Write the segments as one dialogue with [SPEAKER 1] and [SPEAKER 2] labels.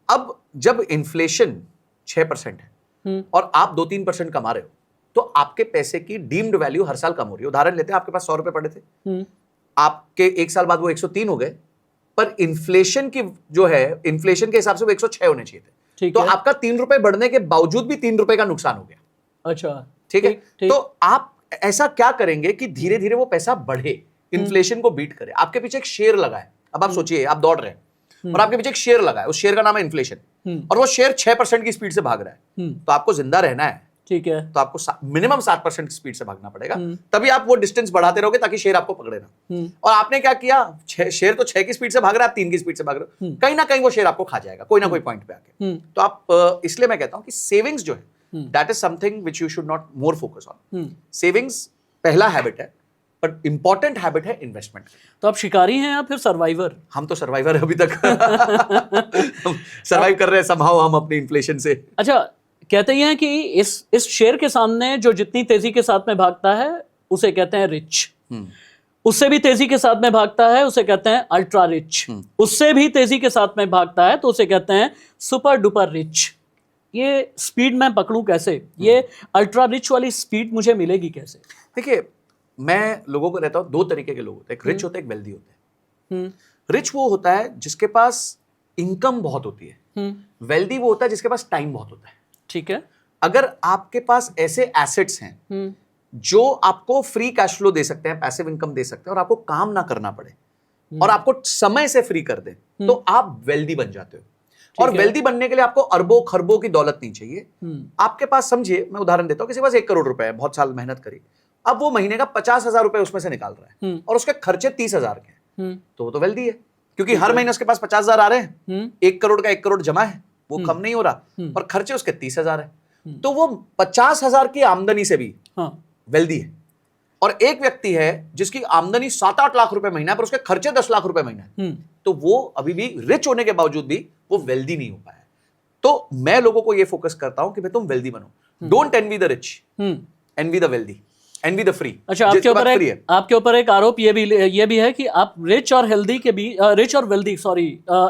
[SPEAKER 1] अब जब इन्फ्लेशन 6% है और आप 2-3% कमा रहे हो, तो आपके पैसे की डीम्ड वैल्यू हर साल कम हो रही है। उदाहरण लेते हैं, आपके पास 100 रुपए पड़े थे, आपके 1 साल बाद वो 103 हो गए, पर इन्फ्लेशन की जो है, इन्फ्लेशन के हिसाब से वो 106 होने चाहिए थे। तो आपका 3 रुपए बढ़ने के बावजूद भी 3 रुपए का नुकसान हो गया।
[SPEAKER 2] अच्छा,
[SPEAKER 1] ठीक है। तो आप ऐसा क्या करेंगे कि धीरे धीरे वो पैसा बढ़े, इन्फ्लेशन को बीट करे। आपके पीछे एक शेर लगा है, अब आप सोचिए, आप दौड़ रहे हैं और आपके पीछे एक शेर लगा है, उस शेर का नाम है इन्फ्लेशन, और वो शेर 6% की स्पीड से भाग रहा है। तो आपको जिंदा रहना है,
[SPEAKER 2] ठीक है,
[SPEAKER 1] तो आपको मिनिमम 7% की स्पीड से भागना पड़ेगा, तभी आप वो डिस्टेंस बढ़ाते रहोगे ताकि शेर आपको पकड़े ना। और आपने क्या किया, शेर तो 6 की स्पीड से भाग रहा है, आप 3 की स्पीड से भाग रहे हो, कहीं ना कहीं वो शेर आपको खा जाएगा कोई ना कोई पॉइंट पे आके। तो आप, इसलिए मैं कहता हूं कि सेविंग्स जो है, that is something which you should not more focus on. Savings पहला हैबिट है, पर इंपॉर्टेंट हैबिट है इन्वेस्टमेंट।
[SPEAKER 2] तो आप शिकारी हैं या फिर सर्वाइवर?
[SPEAKER 1] हम तो सर्वाइवर है अभी तक। हम सर्वाइव कर रहे हैं समहाउ हम अपनी इन्फ्लेशन से।
[SPEAKER 2] अच्छा, कहते हैं कि इस शेर के सामने जो जितनी तेजी के साथ में भागता है उसे कहते हैं रिच, उससे भी तेजी के साथ में भागता है उसे कहते हैं अल्ट्रा रिच, उससे भी तेजी के साथ में भागता है तो उसे कहते हैं सुपर डुपर रिच। ये स्पीड मैं पकड़ूं कैसे? ये अल्ट्रा रिच वाली स्पीड मुझे मिलेगी कैसे?
[SPEAKER 1] देखिए, मैं लोगों को रहता हूं, 2 तरीके के लोग होते हैं, एक रिच होते हैं, एक वेल्दी होते हैं। रिच वो होता है जिसके पास इनकम बहुत होती है, वेल्दी वो होता है जिसके पास टाइम बहुत होता है।
[SPEAKER 2] ठीक है।
[SPEAKER 1] अगर आपके पास ऐसे एसेट्स हैं जो आपको फ्री कैश फ्लो दे सकते हैं, पैसिव इनकम दे सकते हैं, और आपको काम ना करना पड़े और आपको समय से फ्री कर दे, तो आप वेल्दी बन जाते हो। और वेल्दी बनने के लिए आपको अरबों खरबों की दौलत नहीं चाहिए। आपके पास, समझिए, मैं उदाहरण देता हूं, किसी के पास 1 करोड़ रुपए है, बहुत साल मेहनत करी, अब वो महीने का 50,000 रुपए उसमें से निकाल रहा है और उसके खर्चे 30,000 के हैं, तो वो तो वेल्दी है, क्योंकि हर महीने उसके पास 50,000 आ रहे हैं, 1 करोड़ का 1 करोड़ जमा है, वो कम नहीं हो रहा, और खर्चे उसके 30,000 है, तो वो 50,000 की आमदनी से भी वेल्दी है। और एक व्यक्ति है जिसकी आमदनी 7-8 लाख रुपए महीना है, पर उसके खर्चे 10 लाख रुपए महीना है, तो वो अभी भी रिच होने के बावजूद भी वो वेल्दी नहीं हो पाया। तो मैं लोगों को ये फोकस करता हूं कि भाई तुम वेल्दी बनो, don't envy the rich, envy the wealthy, envy the free.
[SPEAKER 2] अच्छा, आपके ऊपर एक आरोप ये भी है कि आप रिच और हेल्दी के बीच, रिच और वेल्दी, सॉरी,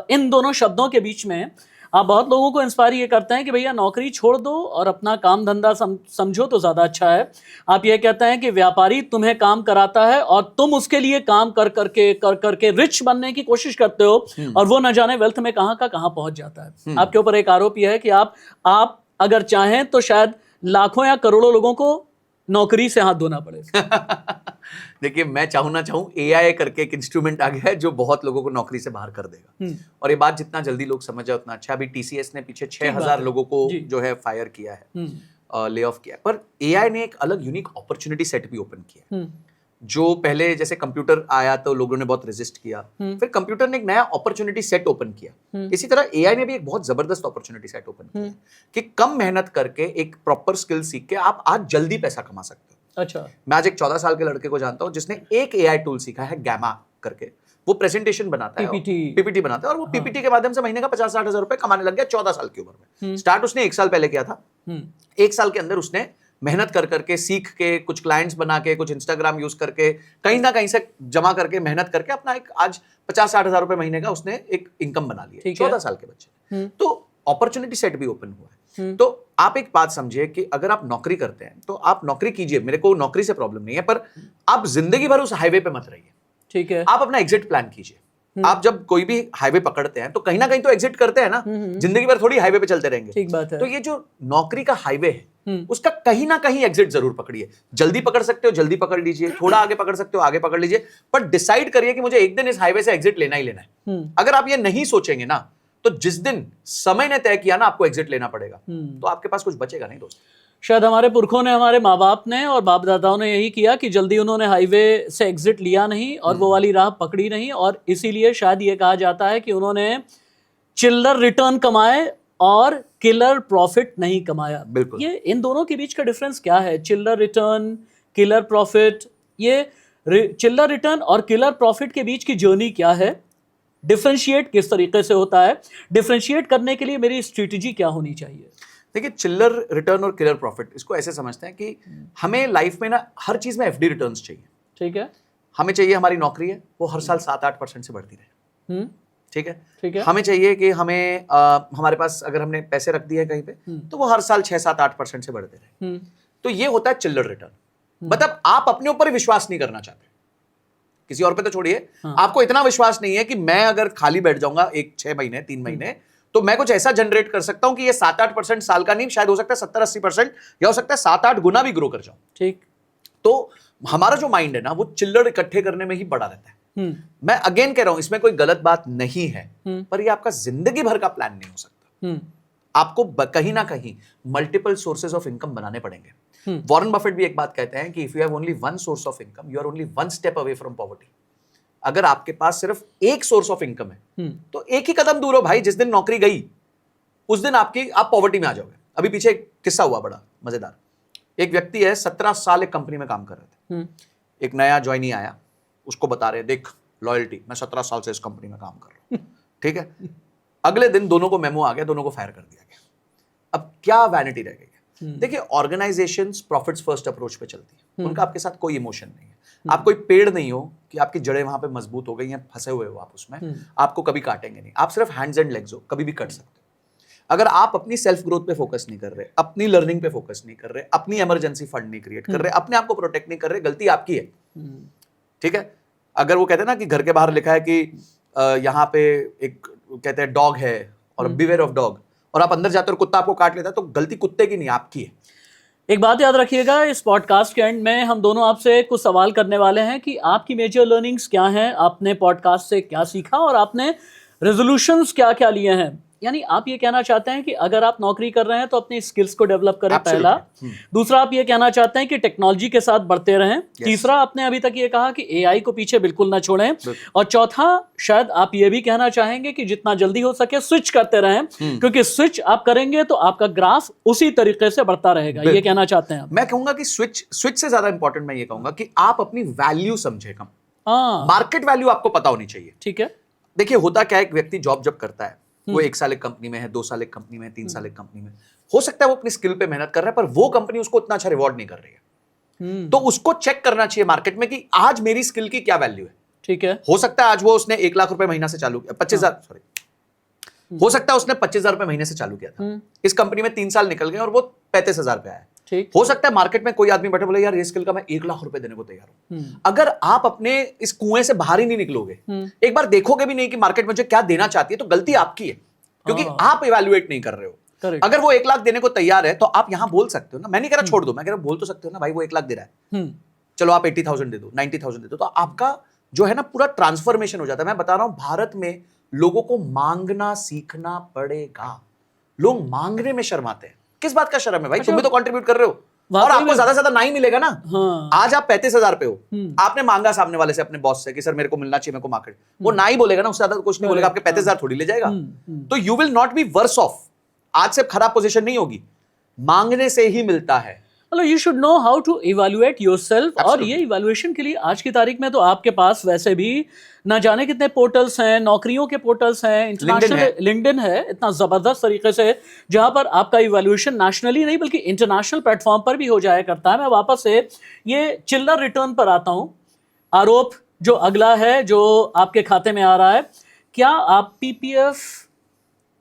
[SPEAKER 2] इन दोनों शब्दों के बीच में आप बहुत लोगों को इंस्पायर ये करते हैं कि भैया नौकरी छोड़ दो और अपना काम धंधा समझो तो ज्यादा अच्छा है। आप ये कहते हैं कि व्यापारी तुम्हें काम कराता है और तुम उसके लिए काम कर करके रिच बनने की कोशिश करते हो, और वो न जाने वेल्थ में कहां का कहां पहुंच जाता है। आपके ऊपर एक आरोप यह है कि आप अगर चाहें तो शायद लाखों या करोड़ों लोगों को नौकरी से हाथ धोना पड़े।
[SPEAKER 1] देखिए, मैं चाहूं ना चाहूं, एआई करके एक इंस्ट्रूमेंट आ गया है जो बहुत लोगों को नौकरी से बाहर कर देगा, और ये बात जितना जल्दी लोग समझ जाए उतना अच्छा। अभी टीसीएस ने पीछे 6,000 लोगों को जो है फायर किया है, ले ऑफ किया है, पर एआई ने एक अलग यूनिक अपॉर्चुनिटी सेट भी ओपन किया है। जो पहले जैसे कंप्यूटर आया तो लोगों ने बहुत रेजिस्ट किया, फिर कंप्यूटर ने एक नया अपॉर्चुनिटी सेट ओपन किया, इसी तरह एआई ने भी एक बहुत जबरदस्त अपॉर्चुनिटी सेट ओपन किया कि कम मेहनत करके एक प्रॉपर स्किल सीख के आप आज जल्दी पैसा कमा सकते हो।
[SPEAKER 2] अच्छा,
[SPEAKER 1] मैं आज एक 14 साल के लड़के को जानता हूं जिसने एक एआई टूल सीखा है, गैमा करके। वो प्रेजेंटेशन बनाता है, पीपीटी बनाता है, और वो पीपीटी के माध्यम से महीने का 50-60 हजार रुपए कमाने लग गया 14 साल की उम्र में। स्टार्ट उसने 1 साल पहले किया था। 1 साल के अंदर उसने मेहनत कर करके, सीख के, कुछ क्लाइंट्स बना के, कुछ इंस्टाग्राम यूज करके, कहीं ना कहीं से जमा करके, मेहनत करके अपना एक आज 50-60 हजार रुपए महीने का उसने एक इनकम बना लिया 14 साल के बच्चे। तो अपॉर्चुनिटी सेट भी ओपन हुआ है। तो आप एक बात समझिए कि अगर आप नौकरी करते हैं तो आप नौकरी कीजिए, मेरे को नौकरी से प्रॉब्लम नहीं है, पर आप जिंदगी भर उस हाईवे पे मत रहिए।
[SPEAKER 2] ठीक है,
[SPEAKER 1] आप अपना एग्जिट प्लान कीजिए। आप जब कोई भी हाईवे पकड़ते हैं तो कहीं ना कहीं तो एग्जिट करते हैं ना, जिंदगी भर थोड़ी हाईवे पे चलते रहेंगे।
[SPEAKER 2] ठीक बात है।
[SPEAKER 1] तो ये जो नौकरी का हाईवे है, उसका कहीं ना कहीं एग्जिट जरूर पकड़िए। जल्दी पकड़ सकते हो जल्दी पकड़ लीजिए, थोड़ा आगे पकड़ सकते हो आगे पकड़ लीजिए, पर डिसाइड करिए कि मुझे एक दिन इस हाईवे से एग्जिट लेना ही लेना है। अगर आप ये नहीं सोचेंगे ना, तो जिस दिन समय ने तय किया ना आपको एग्जिट लेना पड़ेगा, तो आपके पास कुछ बचेगा नहीं दोस्त।
[SPEAKER 2] शायद हमारे पुरखों ने, हमारे माँ बाप ने और बाप दादाओं ने यही किया कि जल्दी उन्होंने हाईवे से एग्जिट लिया नहीं और वो वाली राह पकड़ी नहीं, और इसीलिए शायद ये कहा जाता है कि उन्होंने चिल्लर रिटर्न कमाए और किलर प्रॉफिट नहीं कमाया।
[SPEAKER 1] बिल्कुल।
[SPEAKER 2] ये इन दोनों के बीच का डिफरेंस क्या है? चिल्लर रिटर्न, किलर प्रॉफिट, ये चिल्लर रिटर्न और किलर प्रॉफिट के बीच की जर्नी क्या है? डिफरेंशिएट किस तरीके से होता है? डिफरेंशिएट करने के लिए मेरी स्ट्रेटेजी क्या होनी चाहिए?
[SPEAKER 1] देखिए, चिल्लर रिटर्न और किलर प्रॉफिट, इसको ऐसे समझते हैं कि हमें लाइफ में ना हर चीज में एफडी रिटर्न्स चाहिए।
[SPEAKER 2] ठीक है,
[SPEAKER 1] हमें चाहिए हमारी नौकरी है वो हर साल 7-8% से बढ़ती रहे। ठीक है,
[SPEAKER 2] ठीक है।
[SPEAKER 1] हमें चाहिए कि हमें हमारे पास अगर हमने पैसे रख दिए कहीं पे तो वो हर साल 6-7-8% से बढ़ते रहे। तो ये होता है चिल्लर रिटर्न। मतलब आप अपने ऊपर ही विश्वास नहीं करना चाहते, किसी और पे तो छोड़िए, आपको इतना विश्वास नहीं है कि मैं अगर खाली बैठ जाऊंगा 6 महीने 3 महीने तो मैं कुछ ऐसा जनरेट कर सकता हूं कि ये 7-8% साल का नहीं, शायद हो सकता है 70-80% या हो सकता है 7-8 गुना भी ग्रो कर जाऊं।
[SPEAKER 2] ठीक।
[SPEAKER 1] तो हमारा जो माइंड है ना वो चिल्लर इकट्ठे करने में ही बड़ा रहता है। मैं अगेन कह रहा हूं, इसमें कोई गलत बात नहीं है, पर ये आपका जिंदगी भर का प्लान नहीं हो सकता। आपको कहीं ना कहीं मल्टीपल सोर्सेज ऑफ इनकम बनाने पड़ेंगे। वॉरेन बफेट भी एक बात कहते हैं कि if you have only one source of income you are only one step away from poverty. अगर आपके पास सिर्फ एक सोर्स ऑफ इनकम है तो एक ही कदम दूर हो भाई, जिस दिन नौकरी गई उस दिन आप पॉवर्टी में आ जाओगे। अभी पीछे एक किस्सा हुआ बड़ा मजेदार। एक व्यक्ति है 17 साल एक कंपनी में काम कर रहे थे, एक नया ज्वाइनी आया, उसको बता रहे देख लॉयल्टी, मैं 17 साल से इस कंपनी में काम कर रहा हूं, ठीक है। अगले दिन दोनों को मेमो आ गया, दोनों को फायर कर दिया गया। अब क्या वैनिटी रह गई है। देखिए ऑर्गेनाइजेशंस प्रॉफिट्स फर्स्ट अप्रोच पे चलती है, उनका आपके साथ कोई इमोशन नहीं है। आप कोई पेड़ नहीं हो कि आपकी जड़ें वहां पे मजबूत हो गई हैं, फंसे हुए हो आप उसमें, आपको कभी काटेंगे नहीं। आप सिर्फ हैंड्स एंड लेग्स हो, कभी भी कट सकते हो। अगर आप अपनी सेल्फ ग्रोथ पे फोकस नहीं कर रहे, अपनी लर्निंग पे फोकस नहीं कर रहे, अपनी इमरजेंसी फंड नहीं क्रिएट कर रहे, अपने आप को प्रोटेक्ट नहीं कर रहे, गलती आपकी है, ठीक है। अगर वो कहते हैं ना कि घर के बाहर लिखा है कि यहाँ पे एक कहते हैं डॉग है और बिवेयर ऑफ डॉग, और आप अंदर जाते हो और कुत्ता आपको काट लेता है, तो गलती कुत्ते की नहीं आपकी है।
[SPEAKER 2] एक बात याद रखिएगा, इस पॉडकास्ट के एंड में हम दोनों आपसे कुछ सवाल करने वाले हैं कि आपकी मेजर लर्निंग्स क्या हैं, आपने पॉडकास्ट से क्या सीखा और आपने रेजोल्यूशंस क्या क्या लिए हैं। यानी आप ये कहना चाहते हैं कि अगर आप नौकरी कर रहे हैं तो अपनी स्किल्स को डेवलप करें, पहला। दूसरा, आप ये कहना चाहते हैं कि टेक्नोलॉजी के साथ बढ़ते रहें। तीसरा, आपने अभी तक ये कहा कि एआई को पीछे बिल्कुल ना छोड़ें। और चौथा, शायद आप ये भी कहना चाहेंगे कि जितना जल्दी हो सके स्विच करते रहें, क्योंकि स्विच आप करेंगे तो आपका ग्राफ उसी तरीके से बढ़ता रहेगा। ये कहना चाहते हैं आप?
[SPEAKER 1] मैं कहूंगा कि स्विच से ज्यादा इंपॉर्टेंट मैं ये कहूंगा कि आप अपनी वैल्यू समझे। कम मार्केट वैल्यू आपको पता होनी चाहिए,
[SPEAKER 2] ठीक है।
[SPEAKER 1] देखिए होता क्या है, एक व्यक्ति जॉब जब करता है, वो 1 साल एक कंपनी में है, 2 साल एक कंपनी में, 3 साल एक कंपनी में, हो सकता है वो अपनी स्किल पे मेहनत कर रहा है, पर वो कंपनी उसको उतना अच्छा रिवॉर्ड नहीं कर रही है। तो उसको चेक करना चाहिए मार्केट में कि आज मेरी स्किल की क्या वैल्यू है, ठीक है। हो सकता है आज वो उसने 1 लाख रुपए महीना से चालू किया, 25,000 सॉरी, हो सकता है उसने 25,000 रुपए महीने से चालू किया था, इस कंपनी में 3 साल निकल गए और वो 35,000 पे आया। हो सकता है मार्केट में कोई आदमी बैठे बोले यार ये स्किल का मैं 1 लाख रुपए देने को तैयार हूं। अगर आप अपने इस कुएं से बाहर ही नहीं निकलोगे, एक बार देखोगे भी नहीं कि मार्केट मुझे क्या देना चाहती है, तो गलती आपकी है, क्योंकि आप इवैल्यूएट नहीं कर रहे हो। अगर वो 1 लाख देने को तैयार है तो आप यहां बोल सकते हो ना, मैं नहीं कह रहा छोड़ दो, मैं कह रहा बोल तो सकते हो ना भाई वो 1 लाख दे रहा है, चलो आप 80,000 दे दो, 90,000 दे दो, तो आपका जो है ना पूरा ट्रांसफॉर्मेशन हो जाता है। मैं बता रहा हूं भारत में लोगों को मांगना सीखना पड़ेगा। लोग मांगने में शर्माते हैं। किस बात का शर्म है भाई? तुम भी तो कंट्रीब्यूट कर रहे हो और आपको ज्यादा से ज्यादा नहीं मिलेगा ना। हाँ। आज आप 35,000 पे हो, आपने मांगा सामने वाले से, अपने बॉस से कि सर मेरे को मिलना चाहिए, मेरे को मार्केट, वो ना ही बोलेगा ना, उससे ज्यादा कुछ नहीं बोलेगा, आपके 35,000 थोड़ी ले जाएगा। तो you will not be verse of. आज से खराब पोजीशन नहीं होगी, मांगने से ही मिलता है।
[SPEAKER 2] मतलब you should know how to evaluate yourself. और ये इवैल्यूएशन के लिए आज की तारीख में तो आपके पास वैसे भी ना जाने कितने पोर्टल्स हैं, नौकरियों के पोर्टल्स हैं, इंटरनेशनल लिंक्डइन है इतना जबरदस्त तरीके से, जहां पर आपका इवैल्यूएशन नेशनली नहीं बल्कि इंटरनेशनल प्लेटफॉर्म पर भी हो जाया करता है। मैं वापस से ये चिल्लर रिटर्न पर आता हूं। आरोप जो अगला है जो आपके खाते में आ रहा है, क्या आप पीपीएफ,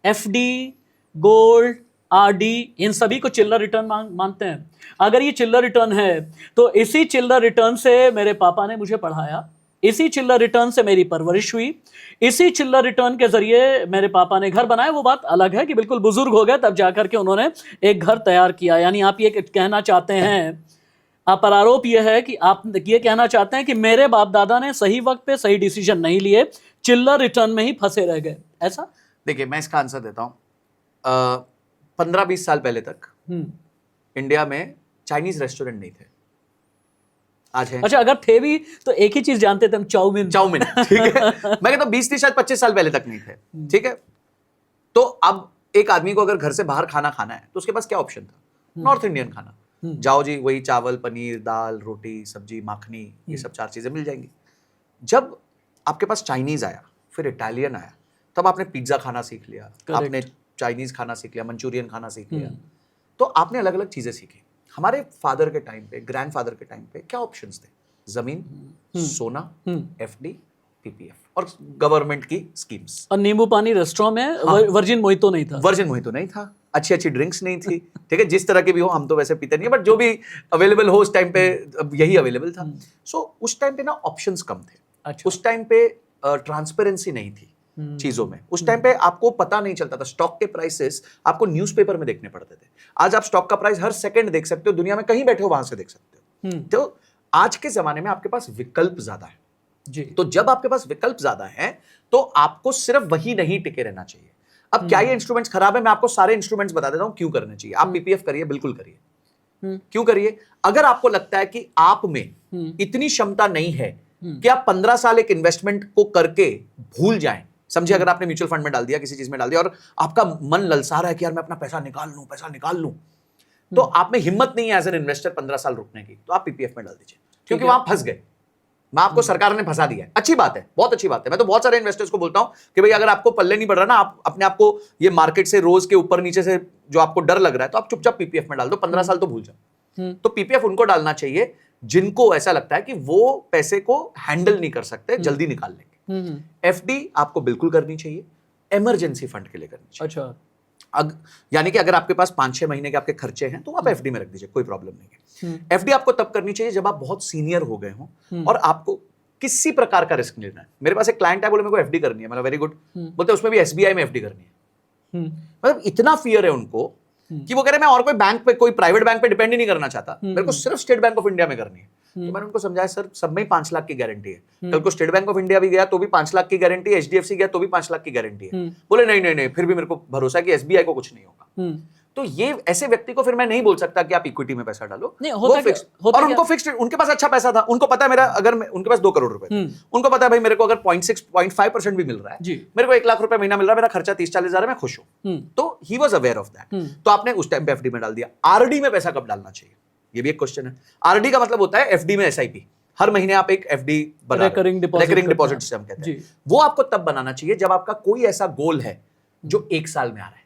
[SPEAKER 2] एफडी, गोल्ड, आरडी इन सभी को चिल्लर रिटर्न मानते हैं? अगर ये चिल्लर रिटर्न है तो इसी चिल्लर रिटर्न से मेरे पापा ने मुझे पढ़ाया, इसी चिल्लर रिटर्न से मेरी परवरिश हुई, इसी चिल्लर रिटर्न के जरिए मेरे पापा ने घर बनाया। वो बात अलग है कि बिल्कुल बुजुर्ग हो गए तब जाकर के उन्होंने एक घर तैयार किया। यानी आप ये कहना चाहते हैं, आप पर आरोप यह है कि आप ये कहना चाहते हैं कि मेरे बाप दादा ने सही वक्त पे सही डिसीजन नहीं लिए, चिल्लर रिटर्न में ही फंसे रह गए, ऐसा?
[SPEAKER 1] देखिए मैं इसका आंसर देता हूं। 15-20 साल पहले तक इंडिया में चाइनीज रेस्टोरेंट नहीं थे, आज है।
[SPEAKER 2] अच्छा, अगर थे भी तो एक ही चीज जानते थे हम, चाउमीन।
[SPEAKER 1] ठीक है। मैं कहता हूं 20 30 शायद 25 साल पहले तक नहीं थे, ठीक है। तो अब एक आदमी को अगर घर से बाहर खाना खाना है तो उसके पास क्या ऑप्शन था? नॉर्थ इंडियन खाना। जाओ जी, वही चावल, पनीर, दाल, रोटी, सब्जी, माखनी, ये सब 4 चीजें मिल जाएंगी। जब आपके पास चाइनीज आया, फिर इटालियन आया, तब आपने पिज्जा खाना सीख लिया, आपने चाइनीज खाना सीख लिया, मंचूरियन खाना सीख लिया, तो आपने अलग अलग चीजें सीखी। हमारे फादर के टाइम पे, ग्रैंडफादर के टाइम पे क्या ऑप्शंस थे? जमीन, सोना, एफडी, पीपीएफ और गवर्नमेंट की स्कीम्स।
[SPEAKER 2] और नींबू पानी रेस्टोरेंट में वर्जिन मोहितो नहीं था।
[SPEAKER 1] वर्जिन मोहितो नहीं था, अच्छी अच्छी ड्रिंक्स नहीं थी, ठीक है, जिस तरह के भी हो, हम तो वैसे पीते नहीं है, बट जो भी अवेलेबल हो उस टाइम पे यही अवेलेबल था। सो उस टाइम पे ना ऑप्शंस कम थे।
[SPEAKER 2] अच्छा।
[SPEAKER 1] उस टाइम पे ट्रांसपेरेंसी नहीं थी चीजों में। उस टाइम पे आपको पता नहीं चलता था, स्टॉक के प्राइसेस आपको न्यूज़पेपर में देखने पड़ते थे। आज आप स्टॉक का प्राइस हर सेकंड देख सकते हो, दुनिया में कहीं बैठे हो वहां से देख सकते हो। तो आज के जमाने में आपके पास विकल्प ज्यादा है
[SPEAKER 2] जी।
[SPEAKER 1] तो जब आपके पास विकल्प ज्यादा है तो आपको सिर्फ वही नहीं टिके रहना चाहिए। अब क्या ये इंस्ट्रूमेंट्स खराब है? मैं आपको सारे इंस्ट्रूमेंट्स बता देता हूं क्यों करने चाहिए। आप पीपीएफ करिए, बिल्कुल करिए। क्यों करिए? अगर आपको लगता है कि आप में इतनी क्षमता नहीं है कि आप 15 साल एक इन्वेस्टमेंट को करके भूल जाएं। समझिए, अगर आपने म्यूचुअल फंड में डाल दिया, किसी चीज में डाल दिया और आपका मन ललसा रहा है कि यार मैं अपना पैसा निकाल लूं, तो आप में हिम्मत नहीं है एज एन इन्वेस्टर 15 साल रुकने की, तो आप पीपीएफ में डाल दीजिए, क्योंकि वहां फंस गए। मैं आपको सरकार ने फंसा दिया है। अच्छी बात है, बहुत अच्छी बात है। मैं तो बहुत सारे इन्वेस्टर्स को बोलता हूं कि भाई अगर आपको पल्ले नहीं पड़ रहा ना, आप अपने आप को ये मार्केट से रोज के ऊपर नीचे से जो आपको डर लग रहा है, तो आप चुपचाप पीपीएफ में डाल दो, 15 साल तो भूल जाओ। तो पीपीएफ उनको डालना चाहिए जिनको ऐसा लगता है कि वो पैसे को हैंडल नहीं कर सकते, जल्दी निकाल लेंगे। एफडी आपको बिल्कुल करनी चाहिए, इमरजेंसी फंड के लिए करनी चाहिए।
[SPEAKER 2] अच्छा।
[SPEAKER 1] यानी कि अगर आपके पास 5-6 महीने के आपके खर्चे हैं तो आप एफडी में रख दीजिए, कोई प्रॉब्लम नहीं है। एफडी आपको तब करनी चाहिए जब आप बहुत सीनियर हो गए हों और आपको किसी प्रकार का रिस्क लेना है। मेरे पास एक क्लाइंट है, बोले मेरे को एफडी करनी है, मतलब वेरी गुड, बोलते उसमें भी एसबीआई में एफडी करनी है। मतलब इतना फियर है उनको कि वो कह रहे मैं और कोई बैंक पे, कोई प्राइवेट बैंक पे डिपेंड ही नहीं करना चाहता, मेरे को सिर्फ स्टेट बैंक ऑफ इंडिया में करनी है। तो मैंने उनको समझाया, सर सब में 5 लाख की गारंटी है, कल को स्टेट बैंक ऑफ इंडिया भी गया तो भी 5 लाख की गारंटी है, एचडीएफसी गया तो भी 5 लाख की गारंटी है। बोले नहीं, फिर भी मेरे को भरोसा है कि एसबीआई को कुछ नहीं होगा। तो ये ऐसे व्यक्ति को फिर मैं नहीं बोल सकता कि आप इक्विटी में पैसा डालो, वो फिक्स। और उनको फिक्स्ड, उनके पास अच्छा पैसा था, उनको पता है मेरा, अगर उनके पास 2 करोड़ रुपए, उनको पता है भाई मेरे को अगर 0.5% भी मिल रहा है, मेरे को 1 लाख रुपए महीना मिल रहा है, मेरा खर्चा 30-40 हजार है, मैं खुश हूं। तो he was aware of that. तो आपने उस टाइम पे एफडी में डाल दिया। आरडी में पैसा कब डालना चाहिए, ये भी एक क्वेश्चन है। आरडी का मतलब होता है एफडी में एसआईपी, हर महीने आप एक एफडी बना, रिकरिंग डिपॉजिट से हम कहते हैं। वो आपको तब बनाना चाहिए जब आपका कोई ऐसा गोल है जो 1 साल में आ रहा है।